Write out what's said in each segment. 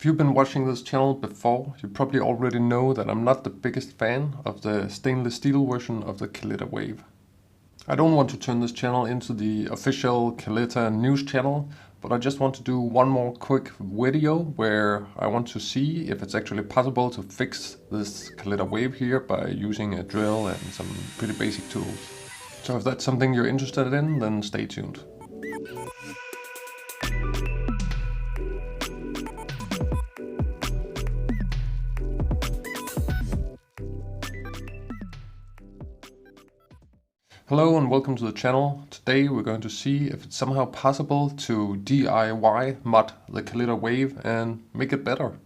If you've been watching this channel before, you probably already know that I'm not the biggest fan of the stainless steel version of the Kalita Wave. I don't want to turn this channel into the official Kalita news channel, but I just want to do one more quick video where I want to see if it's actually possible to fix this Kalita Wave here by using a drill and some pretty basic tools. So if that's something you're interested in, then stay tuned. Hello and welcome to the channel. Today we're going to see if it's somehow possible to DIY mod the Kalita Wave and make it better.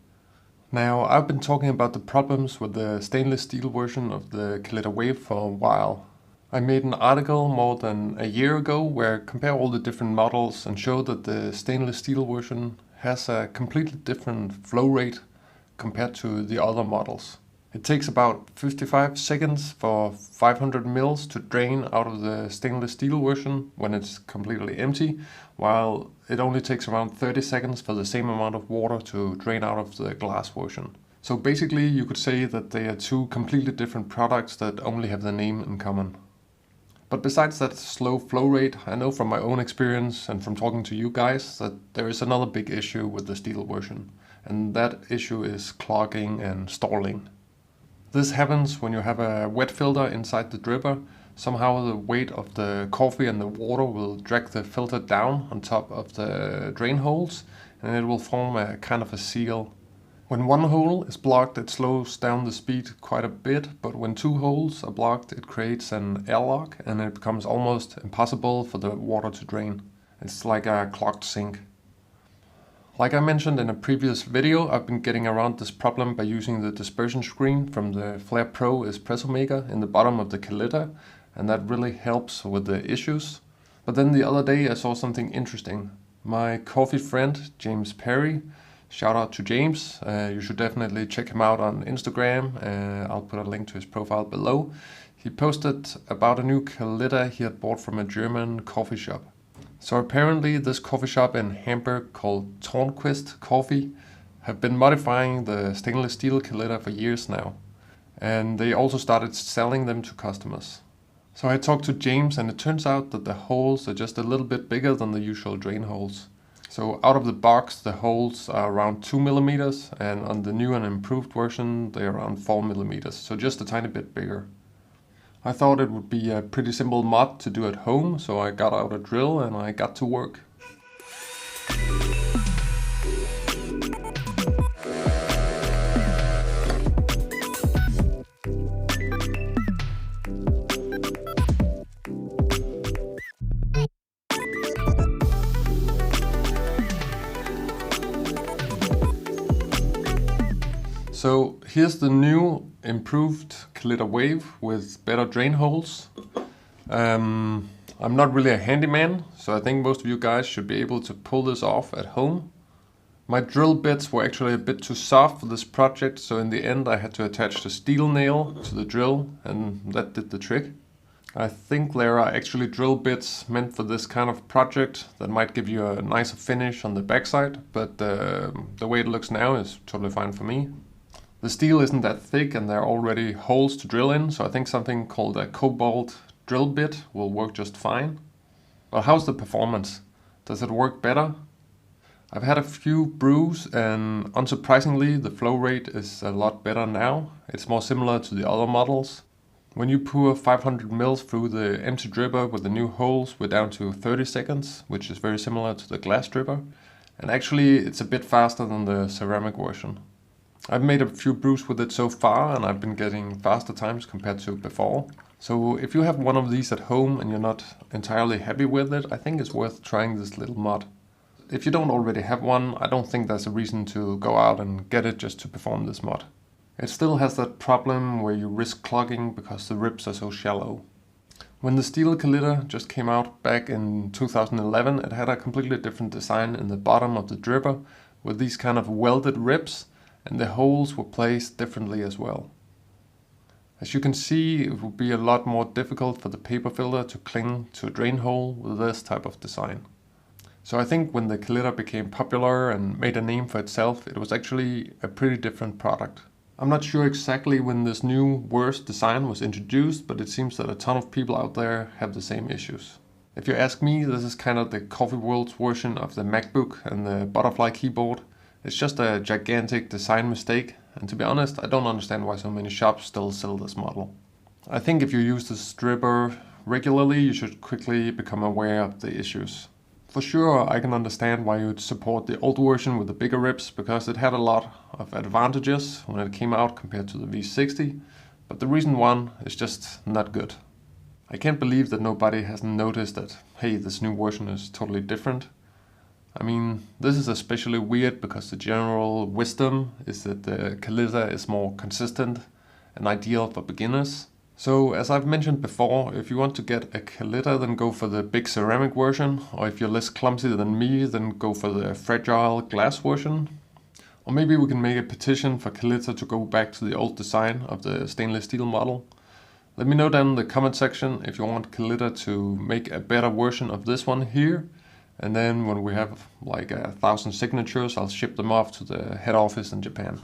Now, I've been talking about the problems with the stainless steel version of the Kalita Wave for a while. I made an article more than a year ago where I compare all the different models and show that the stainless steel version has a completely different flow rate compared to the other models. It takes about 55 seconds for 500 mils to drain out of the stainless steel version when it's completely empty, while it only takes around 30 seconds for the same amount of water to drain out of the glass version. So basically you could say that they are two completely different products that only have the name in common. But besides that slow flow rate, I know from my own experience and from talking to you guys that there is another big issue with the steel version, and that issue is clogging and stalling. This happens when you have a wet filter inside the dripper. Somehow the weight of the coffee and the water will drag the filter down on top of the drain holes, and it will form a kind of a seal. When one hole is blocked, it slows down the speed quite a bit, but when two holes are blocked, it creates an airlock and it becomes almost impossible for the water to drain. It's like a clogged sink. Like I mentioned in a previous video, I've been getting around this problem by using the dispersion screen from the Flair Pro Dispersion Maker in the bottom of the Kalita, and that really helps with the issues. But then the other day I saw something interesting. My coffee friend James Perry, shout out to James, you should definitely check him out on Instagram, I'll put a link to his profile below. He posted about a new Kalita he had bought from a German coffee shop. So apparently this coffee shop in Hamburg called Tornquist Coffee have been modifying the stainless steel Kalita for years now. And they also started selling them to customers. So I talked to James and it turns out that the holes are just a little bit bigger than the usual drain holes. So out of the box the holes are around 2 millimeters, and on the new and improved version they're around 4 millimeters, so just a tiny bit bigger. I thought it would be a pretty simple mod to do at home, so I got out a drill and I got to work. So here's the new improved Kalita Wave with better drain holes. I'm not really a handyman, so I think most of you guys should be able to pull this off at home. My drill bits were actually a bit too soft for this project, so in the end I had to attach the steel nail to the drill, and that did the trick. I think there are actually drill bits meant for this kind of project that might give you a nicer finish on the backside, but the way it looks now is totally fine for me. The steel isn't that thick and there are already holes to drill in, so I think something called a cobalt drill bit will work just fine. But how's the performance? Does it work better? I've had a few brews and unsurprisingly the flow rate is a lot better now. It's more similar to the other models. When you pour 500 mils through the empty dripper with the new holes, we're down to 30 seconds, which is very similar to the glass dripper. And actually it's a bit faster than the ceramic version. I've made a few brews with it so far and I've been getting faster times compared to before. So if you have one of these at home and you're not entirely happy with it, I think it's worth trying this little mod. If you don't already have one, I don't think there's a reason to go out and get it just to perform this mod. It still has that problem where you risk clogging because the ribs are so shallow. When the steel Kalita just came out back in 2011, it had a completely different design in the bottom of the dripper with these kind of welded ribs, and the holes were placed differently as well. As you can see, it would be a lot more difficult for the paper filter to cling to a drain hole with this type of design. So I think when the Kalita became popular and made a name for itself, it was actually a pretty different product. I'm not sure exactly when this new, worse design was introduced, but it seems that a ton of people out there have the same issues. If you ask me, this is kind of the coffee world's version of the MacBook and the butterfly keyboard. It's just a gigantic design mistake, and to be honest, I don't understand why so many shops still sell this model. I think if you use this stripper regularly, you should quickly become aware of the issues. For sure, I can understand why you'd support the old version with the bigger ribs, because it had a lot of advantages when it came out compared to the V60, but the recent one is just not good. I can't believe that nobody hasn't noticed that, hey, this new version is totally different. I mean, this is especially weird because the general wisdom is that the Kalita is more consistent and ideal for beginners. So, as I've mentioned before, if you want to get a Kalita, then go for the big ceramic version, or if you're less clumsy than me, then go for the fragile glass version. Or maybe we can make a petition for Kalita to go back to the old design of the stainless steel model. Let me know down in the comment section if you want Kalita to make a better version of this one here. And then when we have like 1,000 signatures, I'll ship them off to the head office in Japan.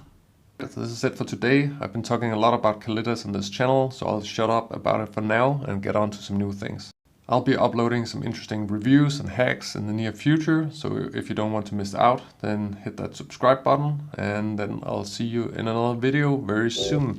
This is it for today. I've been talking a lot about Kalitas on this channel, so I'll shut up about it for now and get on to some new things. I'll be uploading some interesting reviews and hacks in the near future, so if you don't want to miss out, then hit that subscribe button, and then I'll see you in another video very soon.